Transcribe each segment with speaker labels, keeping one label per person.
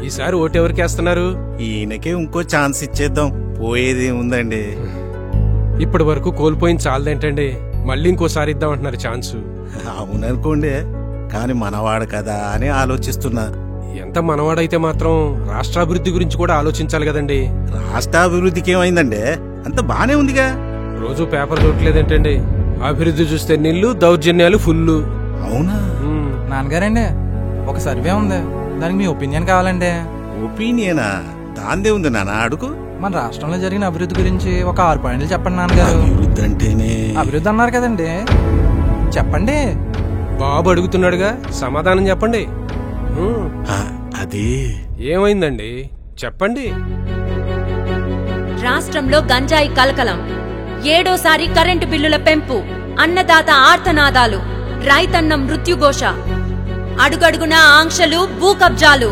Speaker 1: ఈసారి ఓటెవరికి వేస్తున్నారు?
Speaker 2: ఈయనకే ఇంకో ఛాన్స్ ఇచ్చేద్దాం, పోయేది ఉందండి.
Speaker 1: ఇప్పటి వరకు కోల్పోయిన చాలదేంటండి, మళ్ళీ ఇంకోసారి ఇద్దామంటున్నారు ఛాన్సు.
Speaker 2: అవుననుకోండి, కాని మనవాడు కదా అని ఆలోచిస్తున్నా.
Speaker 1: ఎంత మనవాడైతే మాత్రం రాష్ట్రాభివృద్ధి గురించి కూడా ఆలోచించాలి కదండి.
Speaker 2: రాష్ట్రాభివృద్ధికి ఏమైందండి, అంత బానే ఉందిగా.
Speaker 1: రోజు పేపర్ చూడలేదేంటండి, అభివృద్ధి చూస్తే నిల్లు, దౌర్జన్యాలు ఫుల్లు.
Speaker 2: అవునా?
Speaker 3: నాన్నగారండి, ఒక సర్వే ఉంది, దానికి మీ ఒపీనియన్ కావాలండి.
Speaker 2: ఒపీనియనా? దాందే ఉంది నాన్న, అడుగు.
Speaker 3: మన రాష్ట్రంలో జరిగిన అభివృద్ధి గురించి ఒక 6 పాయింట్లు చెప్పండి నాన్నగారు.
Speaker 2: అభివృద్ధి అంటేనే
Speaker 3: అభివృద్ధి అన్నారు కదండి, చెప్పండి.
Speaker 1: బాబు అడుగుతున్నాడుగా, సమాధానం చెప్పండి.
Speaker 2: అది
Speaker 1: ఏమైందండి, చెప్పండి.
Speaker 4: రాష్ట్రంలో గంజాయి కలకలం, 7వ కరెంటు బిల్లుల పెంపు, అన్నదాత ఆర్తనాదాలు, రైతన్నం మృత్యుఘోష, అడుగడుగునా ఆంక్షలు, భూ కబ్జాలు,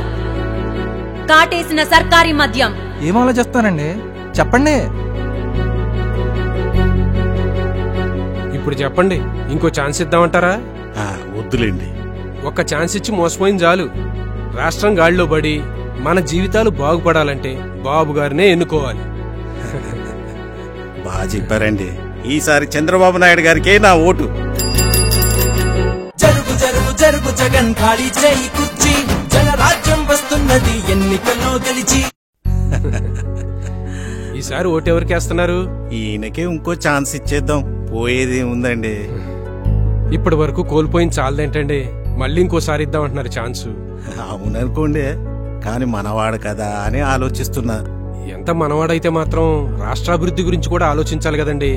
Speaker 4: కాటేసిన సర్కారీ మద్యం.
Speaker 3: ఏం ఆలోచిస్తానండి, చెప్పండి.
Speaker 1: ఇప్పుడు చెప్పండి, ఇంకో ఛాన్స్ ఇద్దామంటారా?
Speaker 2: వద్దులేండి.
Speaker 1: ఒక్క ఛాన్స్ ఇచ్చి మోసపోయింది చాలు. రాష్ట్రం గాడిలో పడి మన జీవితాలు బాగుపడాలంటే బాబు గారినే ఎన్నుకోవాలి.
Speaker 2: బాగా చెప్పారండి. ఈసారి చంద్రబాబు నాయుడు గారికే నా ఓటు.
Speaker 5: జరుగు జరుగు జరుగు జగన్ ఖాళీ చేయి కుర్చీ, జనరాజ్యం వస్తున్నది ఎన్నికల్లో గెలిచి.
Speaker 1: ఈసారి ఓటెవరికి వేస్తున్నారు?
Speaker 2: ఈయనకే ఇంకో ఛాన్స్ ఇచ్చేద్దాం, పోయేది ఉందండి.
Speaker 1: ఇప్పటి వరకు కోల్పోయిన చాలదేంటండి, మళ్ళీ ఇంకోసారి ఇద్దామంటున్నారు ఛాన్సు.
Speaker 2: అవుననుకోండి, కాని మనవాడు కదా అని ఆలోచిస్తున్నా.
Speaker 1: ఎంత మనవాడైతే మాత్రం రాష్ట్రాభివృద్ధి గురించి కూడా ఆలోచించాలి కదండి.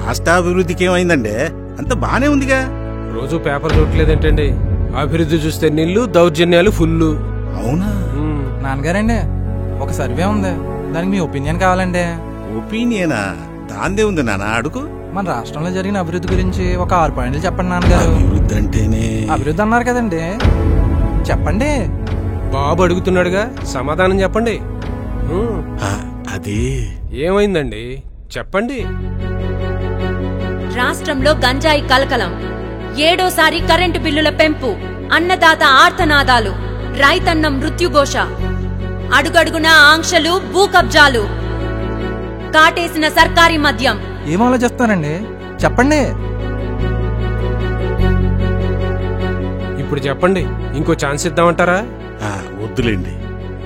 Speaker 2: రాష్ట్రాభివృద్ధికి ఏమైందండి, అంత బానే ఉందిగా.
Speaker 1: రోజు పేపర్ చూడలేదేంటండి, అభివృద్ధి చూస్తే నిల్లు, దౌర్జన్యాలు ఫుల్లు.
Speaker 2: అవునా?
Speaker 3: నాన్నగారండి, ఒక సర్వే ఉంది, దానికి మీ ఒపీనియన్ కావాలండి.
Speaker 2: ఒపీనియనా? దాందే ఉంది నాన్న, అడుగు.
Speaker 3: మన రాష్ట్రంలో జరిగిన అభివృద్ధి గురించి ఒక 6 పాయింట్లు చెప్పండి నాన్నగారు.
Speaker 2: అభివృద్ధి అంటేనే
Speaker 3: అభివృద్ధి అన్నారు కదండి, చెప్పండి.
Speaker 1: బాబు అడుగుతున్నాడుగా, సమాధానం చెప్పండి.
Speaker 2: అది
Speaker 1: ఏమైందండి, చెప్పండి.
Speaker 4: రాష్ట్రంలో గంజాయి కలకలం, 7వ కరెంటు బిల్లుల పెంపు, అన్నదాత ఆర్తనాదాలు, రైతన్నం మృత్యుఘోష, అడుగడుగునా ఆంక్షలు, భూ కబ్జాలు, కాటేసిన సర్కారీ మద్యం.
Speaker 3: ఏం ఆలోచిస్తానండి, చెప్పండి.
Speaker 1: ఇప్పుడు చెప్పండి, ఇంకో ఛాన్స్ ఇద్దామంటారా?
Speaker 2: వద్దులేండి.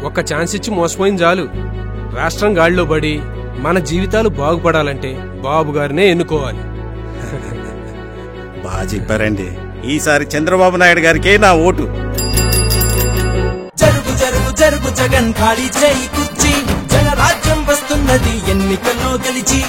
Speaker 1: ఒక్క ఛాన్స్ ఇచ్చి మోసపోయింది చాలు. రాష్ట్రం గాడిలో పడి మన జీవితాలు బాగుపడాలంటే బాబు గారినే ఎన్నుకోవాలి.
Speaker 2: బాగా చెప్పారండి. ఈసారి చంద్రబాబు నాయుడు గారికే నా ఓటు.
Speaker 5: జరుగు జరుగు జరుగు జగన్ ఖాళీ చేయి కుర్చీ, జనరాజ్యం వస్తున్నది ఎన్నికల్లో గెలిచి.